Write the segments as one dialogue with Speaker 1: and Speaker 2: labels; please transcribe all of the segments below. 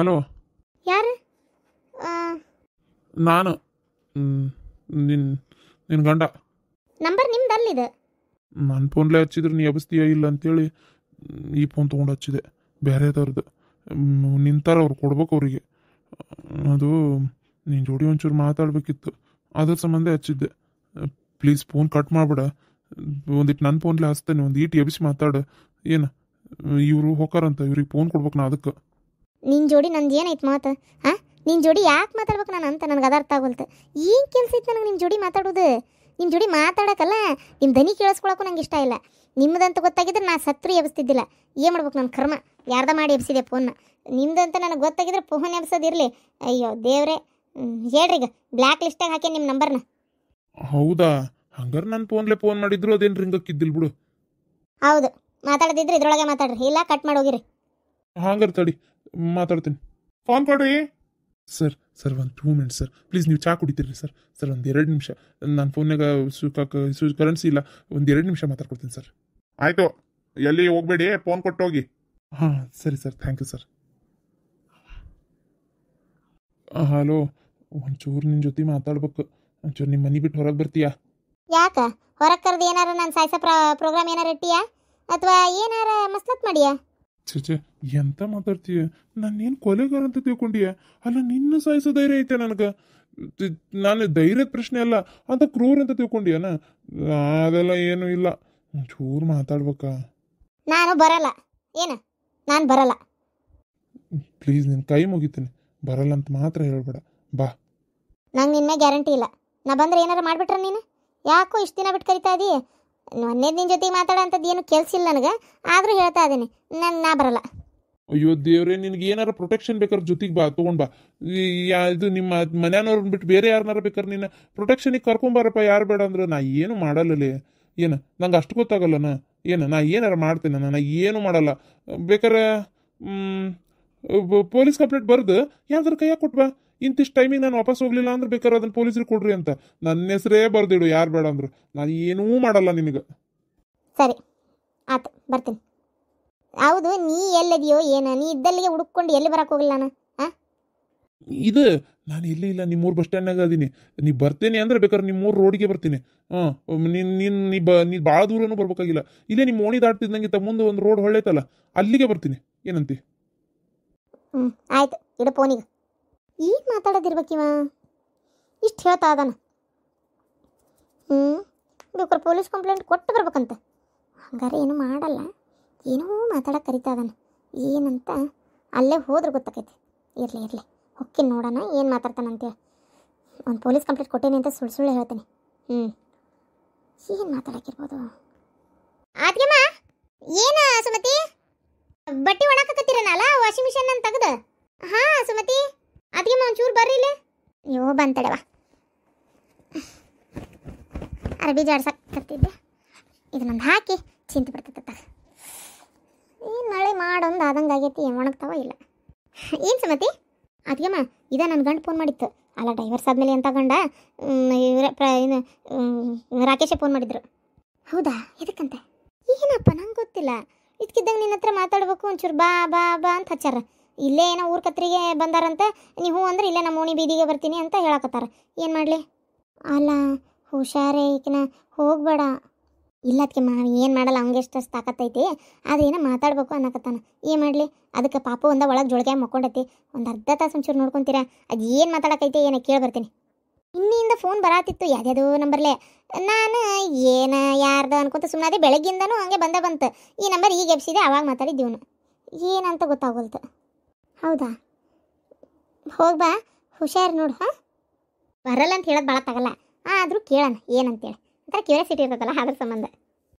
Speaker 1: Hello.
Speaker 2: ಯಾರು?
Speaker 1: ನಾನು ನಿನ್ನ ನಿನ್ನ ಗಂಡ.
Speaker 2: ನಂಬರ್ ನಿಮ್ದು ಅಲ್ಲಿದೆ.
Speaker 1: ನನ್ನ ಫೋನ್ಲೇ ಹಚ್ಚಿದ್ರೆ ನೀ ಎಬ್ಸ್ತೀಯ ಇಲ್ಲ ಅಂತೇಳಿ ಈ ಫೋನ್ ತೊಗೊಂಡು ಹಚ್ಚಿದೆ, ಬೇರೆದವ್ರದ್ದು. ನಿಂತಾರ ಅವ್ರು ಕೊಡ್ಬೇಕು ಅವರಿಗೆ. ಅದು ನಿನ್ನ ಜೋಡಿ ಒಂಚೂರು ಮಾತಾಡ್ಬೇಕಿತ್ತು, ಅದ್ರ ಸಂಬಂಧ ಹಚ್ಚಿದ್ದೆ. ಪ್ಲೀಸ್ ಫೋನ್ ಕಟ್ ಮಾಡ್ಬೇಡ. ಒಂದಿಟ್ಟು ನನ್ನ ಫೋನ್ಲೇ ಹಚ್ತೇನೆ, ಒಂದು ಈಟ್ ಎಬ್ಸಿ ಮಾತಾಡು. ಏನು ಇವರು ಹೋಕಾರಂತ, ಇವ್ರಿಗೆ ಫೋನ್ ಕೊಡ್ಬೇಕು ನಾ ಅದಕ್ಕೆ.
Speaker 2: ನಿನ್ನ ಜೋಡಿ ನಂದು ಏನೈತೆ ಮಾತು? ಹಾಂ, ನಿನ್ನ ಜೋಡಿ ಯಾಕೆ ಮಾತಾಡ್ಬೇಕು ನಾನು ಅಂತ ನನಗೆ ಅದು ಅರ್ಥ ಆಗೋಲ್ತು. ಏನು ಕೆಲಸ ಐತೆ ನನಗೆ ನಿಮ್ಮ ಜೋಡಿ ಮಾತಾಡೋದು? ನಿಮ್ಮ ಜೋಡಿ ಮಾತಾಡೋಕ್ಕಲ್ಲ, ನಿಮ್ಮ ದನಿ ಕೇಳಿಸ್ಕೊಳಕ್ಕೂ ನಂಗೆ ಇಷ್ಟ ಇಲ್ಲ. ನಿಮ್ಮದಂತ ಗೊತ್ತಾಗಿದ್ರೆ ನಾ ಸತ್ರು ಎಬ್ಸ್ತಿದ್ದಿಲ್ಲ. ಏನು ಮಾಡ್ಬೇಕು ನನ್ನ ಕರ್ಮ, ಯಾರ್ದ ಮಾಡಿ ಎಬ್ಸಿದೆ ಫೋನ್ನ. ನಿಮ್ದಂತ ನನಗೆ ಗೊತ್ತಾಗಿದ್ರೆ ಫೋನ್ ಎಬ್ಸೋದಿರಲಿ. ಅಯ್ಯೋ ದೇವ್ರೆ, ಹೇಳ್ರಿ ಈಗ ಬ್ಲ್ಯಾಕ್ ಲಿಸ್ಟಾಗಿ ಹಾಕಿ ನಿಮ್ಮ ನಂಬರ್ನ.
Speaker 1: ಹೌದಾ? ಹಂಗಾರೆ ನನ್ನ ಫೋನ್ಲೇ ಫೋನ್ ಮಾಡಿದ್ರು ಅದೇನು ರಿಂಗ್ ಹಾಕಿದ್ದಿಲ್ಲ ಬಿಡು.
Speaker 2: ಹೌದು, ಮಾತಾಡದಿದ್ರೆ ಇದ್ರೊಳಗೆ ಮಾತಾಡ್ರಿ, ಇಲ್ಲ ಕಟ್ ಮಾಡಿ ಹೋಗಿರಿ.
Speaker 1: ಹಂಗಾರೆ ತಡಿ ಮಾತಾಡ್ತೀನಿ. ಫೋನ್ ಕೊಡ್ರಿ ಸರ್. ಸರ್ ಒಂದು 2 ಮಿನಿಟ್ಸ್ ಸರ್, ಪ್ಲೀಸ್. ನೀವು ಚಾ ಕುಡಿತೀರಿ ಸರ್? ಸರ್ ಒಂದು 2 ನಿಮಿಷ, ನನ್ನ ಫೋನ್ಯಾಗ ಕರೆನ್ಸಿ ಇಲ್ಲ, ಒಂದು 2 ನಿಮಿಷ ಮಾತಾಡ್ಕೊಡ್ತೀನಿ ಸರ್. ಆಯಿತು, ಎಲ್ಲಿ ಹೋಗ್ಬೇಡಿ, ಫೋನ್ ಕೊಟ್ಟೋಗಿ. ಹಾಂ ಸರಿ sir, thank you sir. Hello, ಒಂಚೂರು ನಿನ್ನ ಜೊತೆ ಮಾತಾಡ್ಬೇಕು. ಒಂಚೂರು ನಿಮ್ಮ ಮನೆ ಬಿಟ್ಟು ಹೊರಗೆ ಬರ್ತೀಯಾ?
Speaker 2: ಯಾಕ ಹೊರಗೆ ಕರೆದು ಏನಾರ ನಾನು ಸಾಯಿಸೋ ಪ್ರೋಗ್ರಾಮ್ ಏನಾರ ಇಟ್ಟಿಯಾ ಅಥವಾ ಏನಾರ ಮಸ್ಲತ್ ಮಾಡಿಯಾ?
Speaker 1: ಚೇಚೆ, ಎಂತ ಮಾತಾಡ್ತೀಯ? ನಾನೇನು ಕೊಲೆಗಾರ ಅಂತ ತಿಳ್ಕೊಂಡಿಯ? ಅಲ್ಲ, ನಿನ್ನ ಸಾಯಿಸೋ ಧೈರ್ಯ ಐತೆ ನನಗೆ? ನಾನು ಧೈರ್ಯದ ಪ್ರಶ್ನೆ ಅಲ್ಲ, ಅಂತ ಕ್ರೂರ ಅಂತ ತಿಳ್ಕೊಂಡಿಯನ? ಅದೆಲ್ಲ ಏನೂ ಇಲ್ಲ. ಒಂಚೂರು ಮಾತಾಡ್ಬೇಕಾ?
Speaker 2: ನಾನು ಬರಲ್ಲ. ಏನು? ನಾನು ಬರಲ್ಲ.
Speaker 1: ಪ್ಲೀಸ್, ನಿನ್ನ ಕೈ ಮುಗಿತೀನಿ, ಬರಲ್ಲ ಅಂತ ಮಾತ್ರ ಹೇಳ್ಬೇಡ. ಬಾ.
Speaker 2: ನಂಗೆ ನಿನ್ನೆ ಗ್ಯಾರಂಟಿ ಇಲ್ಲ. ನಾ ಬಂದ್ರೆ ಏನಾರು ಮಾಡಿಬಿಟ್ರೆ ನೀನು ಯಾಕೋ ಇಷ್ಟು ದಿನ ಬಿಟ್ಟು ಕರಿತಾ ಇದೀಯ? ಮೊನ್ನೆ ನಿನ್ನ ಜೊತೆ ಮಾತಾಡೋ ಅಂಥದ್ದು ಏನು ಕೆಲ್ಸಿಲ್ಲ ನನಗೆ, ಆದರೂ ಹೇಳ್ತಾ ಇದ್ದೀನಿ ನಾ ಬರಲ್ಲ.
Speaker 1: ಅಯ್ಯೋ ದೇವ್ರೆ, ನಿನಗೆ ಏನಾರ ಪ್ರೊಟೆಕ್ಷನ್ ಬೇಕಾದ್ರೆ ಜೊತೆಗೆ ಬಾ, ತೊಗೊಂಡು ಬಾ. ಇದು ನಿಮ್ಮ ಮನೆಯವ್ರನ್ನ ಬಿಟ್ಟು ಬೇರೆ ಯಾರನ್ನಾರ ಬೇಕಾದ್ರೆ ನೀನು ಪ್ರೊಟೆಕ್ಷನಿಗೆ ಕರ್ಕೊಂಬಾರಪ್ಪ. ಯಾರು ಬೇಡ ಅಂದ್ರೆ ನಾ ಏನು ಮಾಡಲ್ಲಲೇ. ಏನು ನಂಗೆ ಅಷ್ಟು ಗೊತ್ತಾಗಲ್ಲನ? ಏನು ನಾ ಏನಾರ ಮಾಡ್ತೇನೆ? ನಾ ಏನು ಮಾಡಲ್ಲ. ಬೇಕಾರೆ ಪೊಲೀಸ್ ಕಂಪ್ಲೇಂಟ್ ಬರೆದು ಯಾವ್ದಾರು ಕೈಯಾಗ ಕೊಟ್ಬಾ. ಇಂತಿಷ್ಟು ಟೈಮಿಗೆ ನಾನು ವಾಪಸ್ ಹೋಗ್ಲಿಲ್ಲ ಅಂದ್ರೆ ಬೇಕಾದ್ರೆ ಅದನ್ನ ಪೊಲೀಸ್ರಿಗೆ ಕೊಡ್ರಿ ಅಂತ ನನ್ನ ಹೆಸರೇ ಬರ್ದಿಡು, ಯಾರು ಬೇಡ ಅಂದ್ರು. ನಾನು ಏನೂ ಮಾಡಲ್ಲ ನಿನಗೆ.
Speaker 2: ಸರಿ ಆಯ್ತು, ಬರ್ತೀನಿ. ಹೌದು, ನೀ ಎಲ್ಲಿದೆಯೋ ಏನು? ನೀ ಇದ್ದಲ್ಲಿಗೆ ಹುಡುಕೊಂಡು ಎಲ್ಲಿ ಬರಕ್ಕೆ ಹೋಗಿಲ್ಲ ನಾನು? ಹಾಂ,
Speaker 1: ಇದು ನಾನು ಎಲ್ಲಿ ಇಲ್ಲ, ನಿಮ್ಮೂರು ಬಸ್ ಸ್ಟ್ಯಾಂಡ್ನಾಗ ಅದೀನಿ. ನೀ ಬರ್ತೇನೆ ಅಂದ್ರೆ ಬೇಕಾದ್ರೆ ನಿಮ್ಮೂರು ರೋಡಿಗೆ ಬರ್ತೀನಿ. ನೀ ಭಾಳ ದೂರನೂ ಬರ್ಬೇಕಾಗಿಲ್ಲ. ಇಲ್ಲೇ ನಿಮ್ಮ ಓಣಿ ದಾಟ್ತಿದ್ದಂಗಿಂತ ಮುಂದೆ ಒಂದು ರೋಡ್ ಹೊಳ್ಳೈತಲ್ಲ, ಅಲ್ಲಿಗೆ ಬರ್ತೀನಿ. ಏನಂತಿ?
Speaker 2: ಆಯ್ತು, ಇಡು ಫೋನಿಗೆ. ಈಗ ಮಾತಾಡೋದಿರ್ಬೇಕಿವ, ಇಷ್ಟು ಹೇಳ್ತಾ ಅದಾನ. ಬೇಕಾದ್ರೆ ಪೊಲೀಸ್ ಕಂಪ್ಲೇಂಟ್ ಕೊಟ್ಟು ಬರ್ಬೇಕಂತ. ಹಂಗಾರೆ ಏನೂ ಮಾಡಲ್ಲ, ಏನೋ ಮಾತಾಡೋಕೆ ಕರಿತಾ ಇದ್ದಾನೆ. ಏನಂತ ಅಲ್ಲೇ ಹೋದ್ರೆ ಗೊತ್ತಾಕೈತಿ. ಇರಲಿ ಹೊಕ್ಕಿ ನೋಡೋಣ ಏನು ಮಾತಾಡ್ತಾನಂತೇಳಿ. ಒಂದು ಪೊಲೀಸ್ ಕಂಪ್ಲೇಂಟ್ ಕೊಟ್ಟೇನೆ ಅಂತ ಸುಳ್ಳು ಹೇಳ್ತೇನೆ. ಏನು ಮಾತಾಡೋಕ್ಕಿರ್ಬೋದು? ಆದ್ಯಮ್ಮ, ಏನು ಸುಮತಿ ಬಟ್ಟೆ ಒಣಕತ್ತೀರನಲ್ಲ ವಾಷಿಂಗ್ ಮಿಷನ್ ಅಂತ ತೆಗ್ದು? ಹಾಂ ಸುಮತಿ, ಆದ್ಯಮ್ಮ ಒಂಚೂರು ಬರ್ರಿ ಇಲ್ಲಿ. ಅಯ್ಯೋ ಬಂತಡೆವಾ, ಅರಬಿ ಜಾಡ್ಸಕತ್ತಿದ್ದೆ. ಇದನ್ನೊಂದು ಹಾಕಿ ಚಿಂತೆ ಬಿಡ್ತೈತೆ. ಏನು ಮಳೆ ಮಾಡೊಂದು ಆದಂಗೆ ಆಗೈತಿ, ಒಣಗ್ತಾವ ಇಲ್ಲ. ಏನು ಸುಮತಿ? ಅದ್ಯಮ್ಮ, ಇದ ನನ್ನ ಗಂಡು ಫೋನ್ ಮಾಡಿತ್ತು. ಅಲ್ಲ, ಡೈವರ್ಸ್ ಆದಮೇಲೆ ಅಂತ ಗಂಡ ರಾಕೇಶೇ ಫೋನ್ ಮಾಡಿದ್ರು. ಹೌದಾ? ಎದಕ್ಕಂತೆ? ಏನಪ್ಪ ನಂಗೆ ಗೊತ್ತಿಲ್ಲ. ಇದಕ್ಕಿದ್ದಂಗೆ ನಿನ್ನ ಹತ್ರ ಮಾತಾಡ್ಬೇಕು, ಒಂಚೂರು ಬಾ ಬಾ ಬಾ ಅಂತ ಹಚ್ಚಾರ. ಇಲ್ಲೇ ಏನೋ ಊರ ಕತ್ರಿಗೆ ಬಂದಾರಂತೆ, ನೀವು ಅಂದ್ರೆ ಇಲ್ಲೇ ನಮ್ಮ ಓಣಿ ಬೀದಿಗೆ ಬರ್ತೀನಿ ಅಂತ ಹೇಳಕತ್ತಾರ. ಏನು ಮಾಡಲಿ? ಅಲ್ಲ ಹುಷಾರೇ, ಈಕಿನ ಹೋಗಬೇಡ. ಇಲ್ಲ ಅದಕ್ಕೆ ಏನು ಮಾಡಲ್ಲ, ಹಂಗೆ ಎಷ್ಟು ತಾಕತ್ತೈತಿ. ಅದೇನೋ ಮಾತಾಡ್ಬೇಕು ಅನ್ನಕತ್ತಾನ. ಏನು ಮಾಡಲಿ? ಅದಕ್ಕೆ ಪಾಪು ಒಂದ ಒಳಗೆ ಜೊಳಗೆ ಮಕ್ಕೊಂಡೈತಿ. ಒಂದು ಅರ್ಧ ತಾಸು ಒಂಚೂರು ನೋಡ್ಕೊತೀರಾ? ಅದು ಏನು ಮಾತಾಡಕೈತೆ ಏನೋ ಕೇಳಿ ಬರ್ತೀನಿ. ಇನ್ನಿಂದ ಫೋನ್ ಬರಾತಿತ್ತು ಯಾವುದ್ಯಾವುದೋ ನಂಬರ್ಲೆ. ನಾನು ಏನು ಯಾರ್ದು ಅನ್ಕೊಂತ ಸುಮ್ಮನೆ ಬೆಳಗ್ಗಿಂದನೂ ಹಂಗೆ ಬಂತು. ಈ ನಂಬರ್ ಈಗ ಎಬ್ಸಿದೆ, ಅವಾಗ ಮಾತಾಡಿದ್ದೀವನು. ಏನಂತ ಗೊತ್ತಾಗೋಲ್ತು. ಹೌದಾ? ಹೋಗ್ಬಾ, ಹುಷಾರು ನೋಡು. ಹಾಂ, ಬರಲ್ಲ ಅಂತ ಹೇಳೋದು ಭಾಳ ತಗಲ್ಲ, ಆದರೂ ಕೇಳೋಣ ಏನಂತೇಳಿ. ಒಂಥರ ಕ್ಯೂರಿಯಾಸಿಟಿ ಇರ್ತದಲ್ಲ, ಅದ್ರ ಸಂಬಂಧ.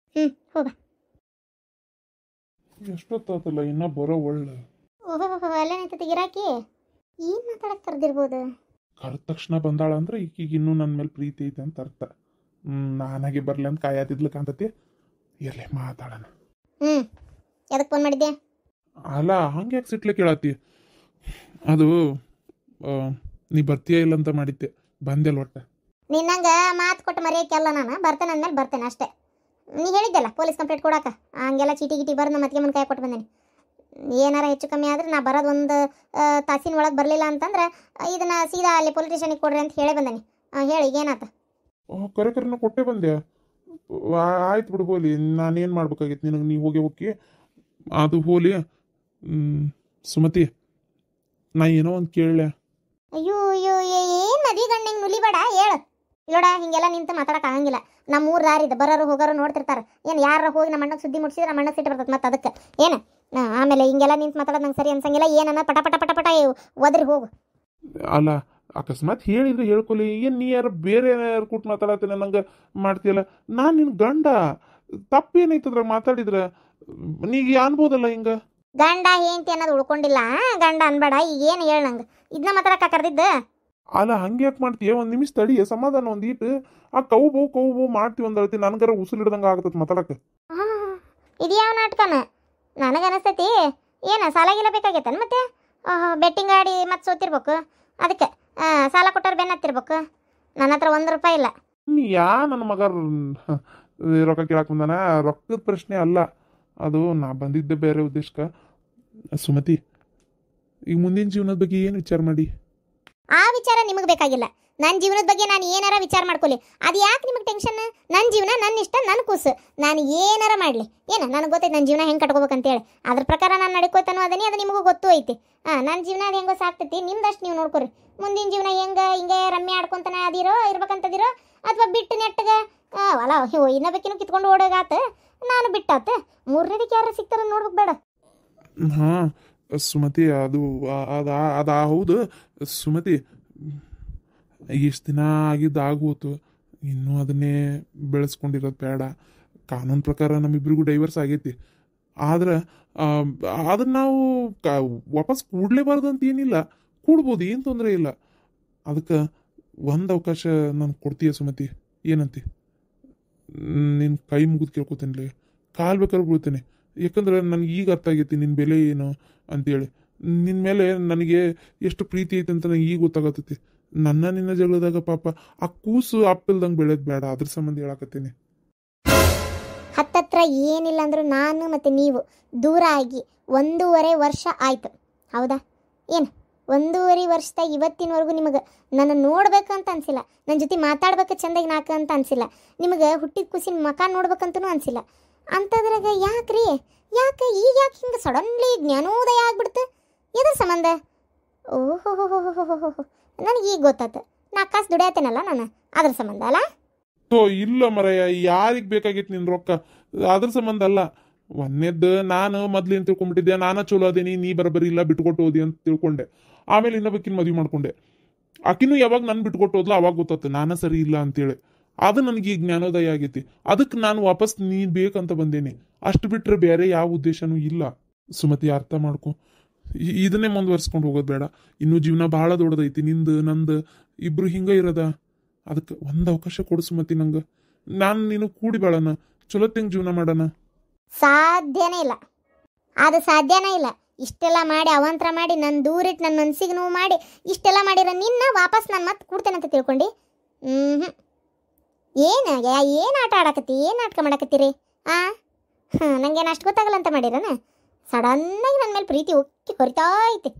Speaker 2: ಹೋಗ.
Speaker 1: ಎಷ್ಟೊತ್ತಾತಲ್ಲ ಇನ್ನೂ ಬರೋ ಒಳ್ಳೆ.
Speaker 2: ಓಹೋ, ಅಲ್ಲೇ ನಿಂತೈತಿ ಗಿರಾಕಿ. ಏನು ಮಾತಾಡಕ್ಕೆ ಕರೆದಿರ್ಬೋದು?
Speaker 1: ಕರೆದ ತಕ್ಷಣ ಬಂದಾಳ ಅಂದ್ರೆ ಈಗ ಇನ್ನೂ ನನ್ನ ಮೇಲೆ ಪ್ರೀತಿ ಐತೆ ಅಂತ ಅರ್ಥ. ನಾನಾಗೆ ಬರಲಿ ಅಂತ ಕಾಯತಿದ್ಲು ಕಾಂತತಿ. ಇರಲಿ ಮಾತಾಡೋಣ.
Speaker 2: ಎದಕ್ಕೆ ಫೋನ್ ಮಾಡಿದ್ದೆ?
Speaker 1: ಅಲ್ಲ, ಹಂಗೆ ಯಾಕೆ ಸಿಟ್ಲೆ ಕೇಳತ್ತಿ? ಅದು ನೀ ಬರ್ತೀಯ ಇಲ್ಲ ಅಂತ ಮಾಡಿದ್ದೆ, ಬಂದೆಲ್ಲ ಒಟ್ಟು.
Speaker 2: ನಿನ್ನಂಗೆ ಮಾತು ಕೊಟ್ಟು ಮರೆಯೋಕ್ಕೆಲ್ಲ ನಾನು ಬರ್ತೇನೆ ಅಂದಮೇಲೆ ಬರ್ತೇನೆ ಅಷ್ಟೇ. ನೀ ಹೇಳಿದ್ದೆಲ್ಲ ಪೊಲೀಸ್ ಕಂಪ್ಲೇಂಟ್ ಕೊಡಾಕ, ಹಂಗೆಲ್ಲ ಚೀಟಿ ಗಿಟಿ ಬರೆದು ನಮ್ಮ ಅತ್ತಿಗೆ ಮನೆ ಕೈ ಕೊಟ್ಟು ಬಂದೇನೆ. ಏನಾರ ಹೆಚ್ಚು ಕಮ್ಮಿ ಆದ್ರೆ ನಾ ಬರೋದು ಒಂದು ತಾಸಿನ ಒಳಗೆ ಬರಲಿಲ್ಲ ಅಂತಂದ್ರೆ ಇದನ್ನ ಸೀದಾ ಅಲ್ಲಿ ಪೊಲೀಸ್ ಸ್ಟೇಷನಿಗೆ ಕೊಡ್ರಿ ಅಂತ ಹೇಳೇ ಬಂದಾನೆ. ಹೇಳಿ ಏನಾತ?
Speaker 1: ಕರೆ ಕರೆನ ಕೊಟ್ಟೆ ಬಂದೆ. ಆಯ್ತು ಬಿಡು, ಹೋಲಿ. ನಾನೇನು ಮಾಡ್ಬೇಕಾಗಿತ್ತು ನಿನಗೆ? ನೀ ಹೋಗಿ ಅದು ಹೋಲಿ. ಸುಮತಿ, ನಾ ಏನೋ ಒಂದು ಕೇಳಲೆ.
Speaker 2: ಅಯ್ಯೋ ಅಯ್ಯೋ, ಏನು ಮದ್ವೆ ಗಂಡಂಗೆ ನುಲಿಬೇಡ, ಹೇಳು. ಇಲ್ಲೋಡ, ಹಿಂಗೆಲ್ಲ ನಿಂತು ಮಾತಾಡಕ್ಕೆ ಆಗಂಗಿಲ್ಲ. ನಮ್ಮ ಊರು ದಾರಿ ಇದೆ, ಬರೋರು ಹೋಗೋರು ನೋಡ್ತಿರ್ತಾರೆ. ಏನು ಯಾರ ಹೋಗಿ ನಮ್ಮ ಅಣ್ಣಗೆ ಸುದ್ದಿ ಮುಟ್ಸಿದ್ರೆ ನಮ್ಮ ಅಣ್ಣಗೆ ಸಿಟ್ಟು ಬರ್ತದೆ ಮತ್ತೆ ಅದಕ್ಕೆ. ಏನು ಆಮೇಲೆ ಹಿಂಗೆಲ್ಲ ನಿಂತು ಮಾತಾಡೋದು ನಂಗೆ ಸರಿ ಅನ್ಸಂಗಿಲ್ಲ. ಏನನ್ನ ಪಟ ಪಟ ಪಟ ಪಟ ಒದ್ರಿ ಹೋಗು.
Speaker 1: ಅಲ್ಲ, ಅಕಸ್ಮಾತ್ ಹೇಳಿದ್ರೆ ಹೇಳ್ಕೊಲಿ. ಏನು ನೀ ಯಾರು ಬೇರೆ ಯಾರು ಕೂಟ್ ಮಾತಾಡತ್ತೀನಿ ನಂಗೆ ಮಾಡ್ತೀಯಲ್ಲ? ನಾನು ನಿನ್ನ ಗಂಡ, ತಪ್ಪೇನೈತದ್ರಾಗ ಮಾತಾಡಿದ್ರೆ ನೀಗ ಅನ್ಬೋದಲ್ಲ ಹಿಂಗೆ.
Speaker 2: ಗಂಡ ಹೆಂಡತಿ ಅನ್ನೋದು ಉಳ್ಕೊಂಡಿಲ್ಲ, ಗಂಡ ಅನ್ಬೇಡ. ಈಗ ಏನು ಹೇಳು ನಂಗೆ, ಇದನ್ನ ಮಾತಾಡಕ್ಕೆ ಕರೆದಿದ್ದು?
Speaker 1: ಅಲ್ಲ, ಹಂಗೆ ಯಾಕೆ ಮಾಡ್ತೀಯ? ಒಂದು ನಿಮಿಷ ತಡಿ, ಸಮಾಧಾನ ಒಂದು ಈಟು. ಆ ಕವು ಬಹು ಮಾಡ್ತೀವಿ ಒಂದು ಹೇಳ್ತಿ, ನನಗರ ಉಸಿರು ಹಿಡ್ದಂಗೆ ಆಗ್ತದೆ ಮಾತಾಡಕ್ಕೆ.
Speaker 2: ಇದು ಯಾವ ನಾಟಕನ? ನನಗನಿಸ್ತೈತಿ ಏನು ಸಾಲಾಗಿಲ್ಲ ಬೇಕಾಗೈತನ ಮತ್ತೆ? ಬೆಟ್ಟಿಂಗ್ ಆಡಿ ಮತ್ತೆ ಸೋತಿರ್ಬೇಕು, ಅದಕ್ಕೆ ಸಾಲ ಕೊಟ್ಟವ್ರು ಬೆನ್ನ ಹತ್ತಿರ್ಬೇಕು. ನನ್ನ ಹತ್ರ 1 ರೂಪಾಯಿ ಇಲ್ಲ.
Speaker 1: ನನ್ನ ಮಗ ರೊಕ್ಕ ಕೇಳಕ್ಕೆ ಬಂದಾನ? ರೊಕ್ಕದ ಪ್ರಶ್ನೆ ಅಲ್ಲ ಅದು, ನಾ ಬಂದಿದ್ದೆ ಬೇರೆ ಉದ್ದೇಶಕ್ಕೆ. ಸುಮತಿ, ಈಗ ಮುಂದಿನ ಜೀವನದ ಬಗ್ಗೆ ಏನು ವಿಚಾರ ಮಾಡಿ?
Speaker 2: ಆ ವಿಚಾರ ನಿಮಗೆ ಬೇಕಾಗಿಲ್ಲ. ನನ್ನ ಜೀವನದ ಬಗ್ಗೆ ನಾನು ಏನಾರ ವಿಚಾರ ಮಾಡ್ಕೊಳ್ಳಿ, ಅದು ಯಾಕೆ ನಿಮಗೆ ಟೆನ್ಷನ್? ನನ್ನ ಜೀವನ, ನನ್ನ ಇಷ್ಟ, ನನ್ನ ಕೂಸು. ನಾನು ಏನಾರ ಮಾಡಲಿ, ಏನು ನನಗೆ ಗೊತ್ತೈತೆ ನನ್ನ ಜೀವನ ಹೆಂಗೆ ಕಟ್ಕೋಬೇಕಂತೇಳಿ. ಅದ್ರ ಪ್ರಕಾರ ನಾನು ನಡ್ಕೋತಾನೋ ಅದನ್ನೇ, ಅದು ನಿಮಗೂ ಗೊತ್ತು ಐತಿ. ನನ್ನ ಜೀವನ ಅದು ಹೆಂಗೋ ಸಾಕ್ತೈತಿ, ನಿಮ್ದಷ್ಟು ನೀವು ನೋಡ್ಕೊರಿ. ಮುಂದಿನ ಜೀವನ ಹಿಂಗೆ ರಮ್ಯ ಆಡ್ಕೊತಾನೆ ಅದಿರೋ ಇರ್ಬೇಕಂತದಿರೋ, ಅಥವಾ ಬಿಟ್ಟು ನೆಟ್ಟಗೆ ಅಲ್ಲ ಇನ್ನೊಬ್ಬಕಿನೂ ಕಿತ್ಕೊಂಡು ಓಡೋಗಾತ, ನಾನು ಬಿಟ್ಟಾತ. ಮೂರನೇದಕ್ಕೆ ಯಾರು ಸಿಗ್ತಾರ ನೋಡ್ಬೇಕು ಬೇಡ?
Speaker 1: ಹಾಂ ಸುಮತಿ, ಅದು ಅದಾ ಹೌದು ಸುಮತಿ. ಇಷ್ಟು ದಿನ ಆಗಿದ್ದು ಆಗೋತು, ಇನ್ನೂ ಅದನ್ನೇ ಬೆಳೆಸ್ಕೊಂಡಿರೋದು ಬೇಡ. ಕಾನೂನು ಪ್ರಕಾರ ನಮ್ಮಿಬ್ಬರಿಗೂ ಡೈವರ್ಸ್ ಆಗೈತಿ. ಆದ್ರೆ ಅದನ್ನು ನಾವು ವಾಪಸ್ ಕೂಡಲೇಬಾರ್ದು ಅಂತ ಏನಿಲ್ಲ, ಕೂಡ್ಬೋದು, ಏನು ತೊಂದರೆ ಇಲ್ಲ. ಅದಕ್ಕೆ ಒಂದು ಅವಕಾಶ ನಾನು ಕೊಡ್ತೀಯ ಸುಮತಿ? ಏನಂತಿ? ನಿನ್ನ ಕೈ ಮುಗಿದು ಕೇಳ್ಕೊತೀನಿ, ಕಾಲು ಬೇಕಾದ್ರೆ ಬೀಳ್ತೇನೆ. ಯಾಕಂದ್ರೆ ನನಗೆ ಈಗ ಅರ್ಥ ಆಗೈತಿ ನಿನ್ನ ಬೆಲೆ ಏನು ಅಂತೇಳಿ. ನಿನ್ನ ಮೇಲೆ ನನಗೆ ಎಷ್ಟು ಪ್ರೀತಿ ಐತೆ ಅಂತ ನನಗೆ ಈಗ ಗೊತ್ತಾಗತ್ತೈತಿ. ನಿನ್ನ ಜಗಳದಾಗ ಪಾಪ ಆ ಕೂಸು ಅಪ್ಪಿಲ್ದಂಗೆ ಬೆಳೆಯೋದು ಬೇಡ, ಅದ್ರ ಸಂಬಂಧ ಹೇಳಕತ್ತೀನಿ.
Speaker 2: ಹತ್ತತ್ರ ಏನಿಲ್ಲ ಅಂದರೂ ನಾನು ಮತ್ತು ನೀವು ದೂರ ಆಗಿ 1.5 ವರ್ಷ ಆಯಿತು, ಹೌದಾ? ಏನು 1.5 ವರ್ಷದಾಗ ಇವತ್ತಿನವರೆಗೂ ನಿಮಗೆ ನನ್ನ ನೋಡ್ಬೇಕಂತ ಅನಿಸಿಲ್ಲ, ನನ್ನ ಜೊತೆ ಮಾತಾಡ್ಬೇಕು ಚೆಂದಾಗಿ ನಾಲ್ಕು ಅಂತ ಅನಿಸಿಲ್ಲ, ನಿಮಗೆ ಹುಟ್ಟಿದ ಖುಷಿನ ಮಕ ನೋಡ್ಬೇಕಂತನೂ ಅನಿಸಿಲ್ಲ. ಅಂಥದ್ರಾಗ ಯಾಕ್ರಿ, ಯಾಕೆ ಈಗ ಯಾಕೆ ಹಿಂಗೆ ಸಡನ್ಲಿ ಜ್ಞಾನೋದಯ ಆಗ್ಬಿಡ್ತು? ಎದ್ರ ಸಂಬಂಧ? ಓಹೋ, ನನಗೆ ಈಗ ಗೊತ್ತಾಯ್ತು. 4 ಕಾಸು ದುಡಿಯತ್ತೇನಲ್ಲ ನಾನು, ಅದ್ರ ಸಂಬಂಧ ಅಲ್ಲ?
Speaker 1: ಇಲ್ಲ ಮರಯ್ಯ, ಯಾರಿಗೆ ಬೇಕಾಗಿತ್ತು ನಿನ್ನ ರೊಕ್ಕ? ಅದ್ರ ಸಂಬಂಧ ಅಲ್ಲ. ಒಂದೇದ್ದು ನಾನು ಮೊದ್ಲೇನು ತಿಳ್ಕೊಂಡ್ಬಿಟ್ಟಿದ್ದೆ, ನಾನು ಚಲೋ ಅದೇನಿ, ನೀ ಬರಬರಿ ಇಲ್ಲ, ಬಿಟ್ಕೊಟ್ಟು ಹೋದಿ ಅಂತ ತಿಳ್ಕೊಂಡೆ. ಆಮೇಲೆ ಇನ್ನೊಬ್ಬಕಿನ ಮದುವೆ ಮಾಡ್ಕೊಂಡೆ. ಆಕಿನೂ ಯಾವಾಗ ನಾನು ಬಿಟ್ಕೊಟ್ಟು ಹೋದ್ಲ ಅವಾಗ ಗೊತ್ತಾಯ್ತು ನಾನು ಸರಿ ಇಲ್ಲ ಅಂತೇಳಿ. ಅದು ನನಗೆ ಈಗ ಜ್ಞಾನೋದಯ ಆಗೈತಿ. ಅದಕ್ಕೆ ನಾನು ವಾಪಸ್ ನೀ ಬೇಕಂತ ಬಂದೇನೆ, ಅಷ್ಟು ಬಿಟ್ಟರೆ ಬೇರೆ ಯಾವ ಉದ್ದೇಶನೂ ಇಲ್ಲ. ಸುಮತಿ, ಅರ್ಥ ಮಾಡ್ಕೊ. ಇದನ್ನೇ ಮುಂದುವರ್ಸ್ಕೊಂಡು ಹೋಗೋದು ಬೇಡ. ಇನ್ನೂ ಜೀವನ ಬಹಳ ದೊಡ್ಡದೈತಿ, ನಿಂದು ನಂದು ಇಬ್ರು ಹಿಂಗೆ ಇರೋದ. ಅದಕ್ಕೆ ಒಂದು ಅವಕಾಶ ಕೊಡು ಸುಮತಿ ನಂಗೆ. ನಾನು ನೀನು ಕೂಡಿ ಬಾಳೋಣ, ಚಲೋ ತೆಂಗ್ ಜೀವನ ಮಾಡೋಣ.
Speaker 2: ಸಾಧ್ಯನೇ ಇಲ್ಲ, ಅದು ಸಾಧ್ಯನೇ ಇಲ್ಲ. ಇಷ್ಟೆಲ್ಲ ಮಾಡಿ ಅವಾಂತರ ಮಾಡಿ ನನ್ನ ದೂರಿಟ್ಟು ನನ್ನ ಮನ್ಸಿಗೆ ನೋವು ಮಾಡಿ ಇಷ್ಟೆಲ್ಲ ಮಾಡಿರೋ ನಿನ್ನ ವಾಪಸ್ ನಾನು ಮತ್ತೆ ಕೂಡ್ತೇನೆ ಅಂತ ತಿಳ್ಕೊಂಡು ಏನು ಆಟ ಆಡಕತ್ತಿ, ಏನು ನಾಟಕ ಮಾಡಕತ್ತೀರಿ? ನನಗೇನು ಅಷ್ಟು ಗೊತ್ತಾಗಲ್ಲ ಅಂತ ಮಾಡಿರನ? ಸಡನ್ನಾಗಿ ನನ್ನ ಮೇಲೆ ಪ್ರೀತಿ ಒಕ್ಕಿ ಹೊರಿತಾ ಐತಿ.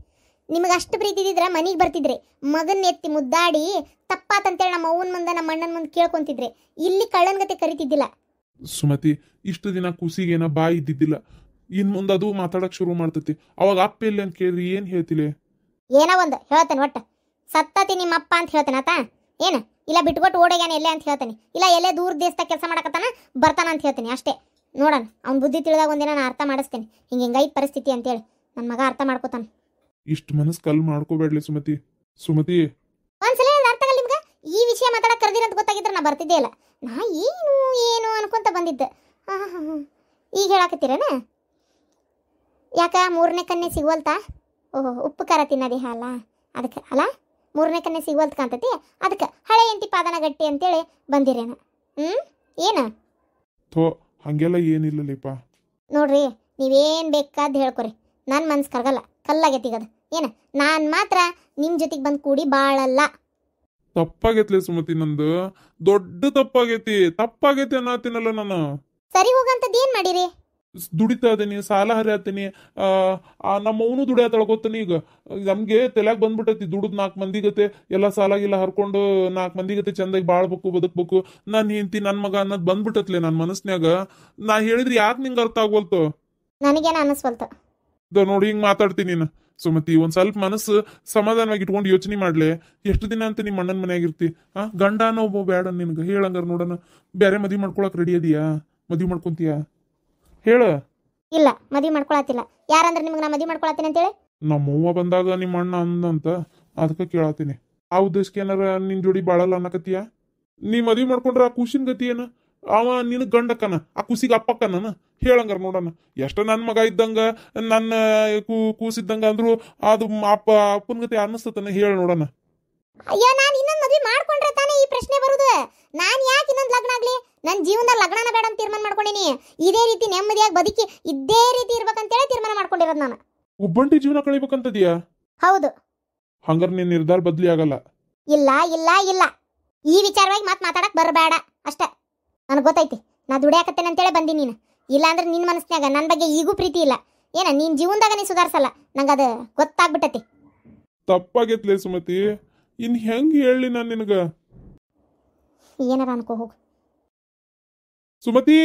Speaker 2: ನಿಮಗೆ ಅಷ್ಟು ಪ್ರೀತಿ ಇದ್ದಿದ್ರೆ ಮನೆಗೆ ಬರ್ತಿದ್ರಿ, ಮಗನ ಎತ್ತಿ ಮುದ್ದಾಡಿ ತಪ್ಪಾತಂತೇಳಿ ನಮ್ಮ ಅವ್ವನ ಮುಂದೆ ನಮ್ಮ ಅಣ್ಣನ ಮುಂದೆ ಕೇಳ್ಕೊಂತಿದ್ರಿ, ಇಲ್ಲಿ ಕಳ್ಳನ್ಗತೆ ಕರಿತಿದ್ದಿಲ್ಲ.
Speaker 1: ಸುಮತಿ, ಇಷ್ಟು ದಿನ ಕುಸಿಗೇನ ಬಾಯಿ ಇದ್ದಿದ್ದಿಲ್ಲ, ಇನ್ ಮುಂದೆ ಅದು ಮಾತಾಡಕ್ ಶುರು ಮಾಡ್ತೈತಿ. ಅವಾಗ ಅಪ್ಪ ಎಲ್ಲಿ ಅಂತ ಕೇಳ್ರಿ ಏನು ಹೇಳ್ತಿಲ್ಲ?
Speaker 2: ಏನೋ ಒಂದು ಹೇಳ್ತೇನೆ, ಒಟ್ಟು ಸತ್ತತಿ ನಿಮ್ಮಪ್ಪ ಅಂತ ಹೇಳ್ತೇನೆ ಆತ. ಏನು ಇಲ್ಲ ಬಿಟ್ಕೊಟ್ಟು ಓಡೋಗ್ಯಾನ ಎಲ್ಲೇ ಅಂತ ಹೇಳ್ತೇನೆ, ಇಲ್ಲ ಎಲ್ಲೇ ದೂರ ದೇಶದಾಗ ಕೆಲಸ ಮಾಡಕತ್ತಾನ ಬರ್ತಾನ ಅಂತ ಹೇಳ್ತೀನಿ ಅಷ್ಟೇ. ನೋಡೋಣ, ಅವ್ನ ಬುದ್ಧಿ ತಿಳಿದಾಗ ಒಂದಿನ ನಾನು ಅರ್ಥ ಮಾಡಿಸ್ತೇನೆ ಹಿಂಗೈತ್ ಪರಿಸ್ಥಿತಿ ಅಂತೇಳಿ. ನನ್ನ ಮಗ ಅರ್ಥ ಮಾಡ್ಕೋತಾನ.
Speaker 1: ಇಷ್ಟು ಮನಸ್ಸು ಕಲ್ ಮಾಡ್ಕೋಬೇಡ್ಲಿ ಸುಮತಿ. ಸುಮತಿ,
Speaker 2: ಒಂದ್ಸಲ ಅರ್ಥ ಆಗಲ್ಲ ನಿಮ್ಗೆ? ಈ ವಿಷಯ ಮಾತಾಡಕ್ ಕರೆದಿರಂತ ಗೊತ್ತಾಗಿದ್ರೆ ನಾ ಬರ್ತಿದ್ದೇ ಇಲ್ಲ. ನಾ ಏನು ಅನ್ಕೊಂತ ಬಂದಿದ್ದೆ. ಈಗ ಹೇಳಾಕತ್ತೀರೇನ? ಯಾಕ 3ನೇ ಕನ್ಯೆ ಸಿಗುವಲ್ತಾ? ಉಪ್ಪು ಖಾರ ತಿನ್ನದಿ ಅಲ್ಲ, ಅದಕ್ಕೆ ಅಲ್ಲ 3ನೇ ಕನ್ಯೆ ಸಿಗುವಲ್ತ ಕಾಣ್ತತಿ. ಅದಕ್ಕೆ ಹಳೆ ಎಂಟಿ ಪಾದನ ಗಟ್ಟಿ ಅಂತೇಳಿ ಬಂದಿರೇನ? ಏನು
Speaker 1: ಹಂಗೆಲ್ಲ ಏನಿಲ್ಲಲಿಪ್ಪ.
Speaker 2: ನೋಡ್ರಿ, ನೀವೇನು ಬೇಕಾದ್ ಹೇಳ್ಕೊರಿ, ನನ್ನ ಮನ್ಸು ಕರಗಲ್ಲ, ಕಲ್ಲಾಗೈತಿಗದ. ಏನು ನಾನು ಮಾತ್ರ ನಿಮ್ಮ ಜೊತೆಗೆ ಬಂದು ಕೂಡಿ ಬಾಳಲ್ಲ.
Speaker 1: ತಪ್ಪಾಗೈತ್ಲೆ ಸುಮತಿ, ನಂದು ದೊಡ್ಡ ತಪ್ಪಾಗೈತಿ ಅನ್ನತ್ತೀನಲ್ಲ ನಾನು.
Speaker 2: ಸರಿ ಹೋಗಂತದ್ದು ಏನು ಮಾಡಿರಿ?
Speaker 1: ದುಡಿತಾ ಇದೀನಿ, ಸಾಲ ಹರಿಯತ್ತೀನಿ. ನಮ್ಮವನು ದುಡಿಯತ್ತಾಳ ಗೊತ್ತನಿ. ಈಗ ನಮ್ಗೆ ತಲೆಯಾಗ ಬಂದ್ಬಿಟ್ಟೈತಿ, ದುಡ್ದು 4 ಮಂದಿ ಗತೆ ಎಲ್ಲ ಸಾಲಾಗಿಲ್ಲ ಹರ್ಕೊಂಡು 4 ಮಂದಿ ಗತೆ ಚಂದಾಗಿ ಬಾಳ್ಬೇಕು, ಬದುಕ್ಬೇಕು, ನಾನು ಹೆಂಡತಿ ನನ್ನ ಮಗ ಅನ್ನೋದು ಬಂದ್ಬಿಟ್ಟತ್ಲೆ ನನ್ನ ಮನಸ್ನ್ಯಾಗ. ನಾ ಹೇಳಿದ್ರೆ ಯಾಕೆ ನಿಂಗೆ ಅರ್ಥ ಆಗ್ವಲ್ತು?
Speaker 2: ನನಗೇನ ಅನಿಸ್ವಲ್ತು.
Speaker 1: ನೋಡಿ ಹಿಂಗ್ ಮಾತಾಡ್ತೀನಿ ನೀನು. ಸುಮತಿ, ಒಂದ್ ಸ್ವಲ್ಪ ಮನಸ್ಸು ಸಮಾಧಾನವಾಗಿ ಇಟ್ಕೊಂಡು ಯೋಚನೆ ಮಾಡ್ಲೆ. ಎಷ್ಟು ದಿನ ಅಂತ ನಿಮ್ಮ ಅಣ್ಣನ ಮನ್ಯಾಗಿರ್ತಿ? ಗಂಡನ ಒಬ್ಬ ಬೇಡ ನಿನ್ಗೆ? ಹೇಳಂಗಾರ ನೋಡೋಣ. ಬೇರೆ ಮದ್ವಿ ಮಾಡ್ಕೊಳಕ್ ರೆಡಿ ಅದೀಯಾ? ಮದ್ವಿ ಮಾಡ್ಕೊಂತೀಯಾ? ಹೇಳ.
Speaker 2: ಇಲ್ಲ, ಮದ್ವಿ ಮಾಡ್ಕೊಳತಿಲ್ಲ. ಯಾರಂದ್ರೆ ನಿಮ್ಗೆ ನಾ ಮದ್ವಿ ಮಾಡ್ಕೊಳತೀನಿ ಅಂತೇಳಿ?
Speaker 1: ನಮ್ಮವ್ವ ಬಂದಾಗ ನಿಮ್ಮ ಅಣ್ಣ ಅಂದಂತ ಅದಕ್ಕೆ ಕೇಳತ್ತೀನಿ. ಆ ಉದ್ದೇಶಕ್ಕೆ ಏನಾರ ನಿನ್ ಜೋಡಿ ಬಾಳಲ್ಲ ಅನ್ನಕತ್ತೀಯ? ನೀ ಮದ್ವಿ ಮಾಡ್ಕೊಂಡ್ರ ಆ ಖುಷಿನ ಗತಿ ಏನು? ಅವ ನಿನ್ ಗಂಡಕ್ಕನ, ಆ ಖುಷಿಗೆ ಅಪ್ಪಕ್ಕನ? ಹೇಳಂಗಾರ ನೋಡೋಣ. ಎಷ್ಟ ನನ್ ಮಗ ಇದ್ದಂಗ, ನನ್ನ ಕೂಸಿದ್ದಂಗ ಅಂದ್ರು ಅದು ಅಪ್ಪನ ಗತಿ ಅನ್ನಿಸ್ತತನ? ಹೇಳ ನೋಡೋಣ.
Speaker 2: ಅಯ್ಯೋ, ನಾನು ಇನ್ನೊಂದು ಮದ್ವಿ ಮಾಡ್ಕೊಂಡ್ರೆ ತಾನೇ ಈ ಪ್ರಶ್ನೆ ಬರುದು. ನಾನು ಯಾಕೆ ಇನ್ನೊಂದು ಲಗ್ನ ಆಗ್ಲಿ? ನನ್ನ ಜೀವನದಾಗ ಲಗ್ನನ ಬೇಡ ಅಂತ ತೀರ್ಮಾನ ಮಾಡ್ಕೊಂಡಿನಿ. ಇದೇ ರೀತಿ ನೆಮ್ಮದಿಯಾಗಿ ಬದುಕಿ ಇದೇ ರೀತಿ ಇರ್ಬೇಕಂತೇಳಿ ತೀರ್ಮಾನ ಮಾಡ್ಕೊಂಡಿರೋದು ನಾನು.
Speaker 1: ಒಬ್ಬಂಟಿ ಜೀವನ ಕಳಿಬೇಕಂತದಿಯಾ?
Speaker 2: ಹೌದು.
Speaker 1: ಹಂಗಾರ ನಿನ್ ನಿರ್ಧಾರ ಬದ್ಲಿ ಆಗಲ್ಲ?
Speaker 2: ಇಲ್ಲ ಇಲ್ಲ ಇಲ್ಲ, ಈ ವಿಚಾರವಾಗಿ ಮಾತಾಡಕ್ ಬರಬೇಡ ಅಷ್ಟೇ. ನನಗೆ ಗೊತ್ತೈತಿ, ನಾ ದುಡಿಯಾಕತ್ತೇನೆ ಅಂತೇಳಿ ಬಂದಿ ನೀನು. ಇಲ್ಲ ಅಂದ್ರೆ ನಿನ್ನ ಮನಸ್ನ್ಯಾಗ ನನ್ನ ಬಗ್ಗೆ ಈಗೂ ಪ್ರೀತಿ ಇಲ್ಲ. ಏನ ನೀನ್ ಜೀವನದಾಗ ನೀ ಸುಧಾರಿಸಲ್ಲ, ನಂಗೆ ಅದು ಗೊತ್ತಾಗ್ಬಿಟ್ಟತಿ.
Speaker 1: ತಪ್ಪಾಗೈತ್ಲೆ ಸುಮತಿ. ಇನ್ ಹೆಂಗ್ ಹೇಳಿ ನಾನು ನಿನಗ?
Speaker 2: ಏನಾರ ಅನ್ಕೋ ಹೋಗು
Speaker 1: ಸುಮತಿ.